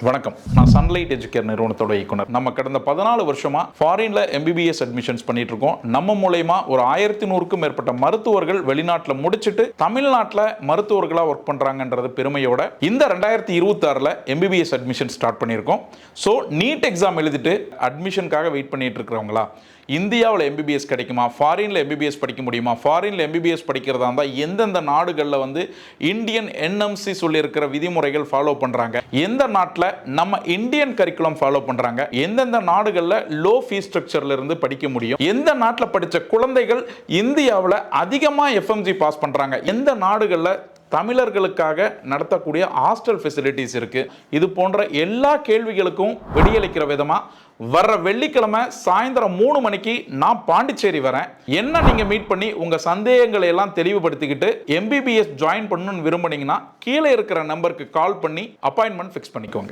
வணக்கம். நான் sunlight Educare நிறுவனத்தோட இயக்குனர். நம்ம கடந்த 14 வருஷமா ஃபாரின்ல MBBS அட்மிஷன்ஸ் பண்ணிட்டு இருக்கோம். நம்ம மூலமா ஒரு 1100க்கும் மேற்பட்ட மருத்துவர்கள் வெளிநாட்டுல முடிச்சிட்டு தமிழ்நாட்டுல மருத்துவர்களா ஒர்க் பண்றாங்கன்றது பெருமையோட இந்த 2026ல MBBS அட்மிஷன் ஸ்டார்ட் பண்ணியிருக்கோம். ஸோ நீட் எக்ஸாம் எழுதிட்டு அட்மிஷனுக்காக வெயிட் பண்ணிட்டு இருக்கிறவங்களா, இந்தியாவில் MBBS கிடைக்குமா, ஃபாரின்ல MBBS படிக்க முடியுமா, ஃபாரின்ல MBBS படிக்கிறதா இருந்தால் எந்தெந்த நாடுகளில் வந்து இந்தியன் NMC சொல்லியிருக்கிற விதிமுறைகள் ஃபாலோ பண்ணுறாங்க, எந்த நாட்டில் நம்ம இந்தியன் கரிக்குலம் ஃபாலோ பண்ணுறாங்க, எந்தெந்த நாடுகளில் லோ ஃபீஸ் ஸ்ட்ரக்சர்ல இருந்து படிக்க முடியும், எந்த நாட்டில் படித்த குழந்தைகள் இந்தியாவில் அதிகமாக FMG பாஸ் பண்ணுறாங்க, எந்த நாடுகளில் தமிழர்களுக்காக நடத்தக்கூடிய ஹாஸ்டல் ஃபெசிலிட்டிஸ் இருக்கு, இது போன்ற எல்லா கேள்விகளுக்கும் விடியளிக்கிற விதமா வர்ற வெள்ளிக்கிழமை சாயந்தரம் 3 மணிக்கு நான் பாண்டிச்சேரி வரேன். என்ன நீங்க மீட் பண்ணி உங்க சந்தேகங்களை எல்லாம் தெளிவுபடுத்திக்கிட்டு MBBS ஜாயின் பண்ணணும்னு விரும்புனீங்கன்னா கீழே இருக்கிற நம்பருக்கு கால் பண்ணி அப்பாயின்மெண்ட் ஃபிக்ஸ் பண்ணிக்கோங்க.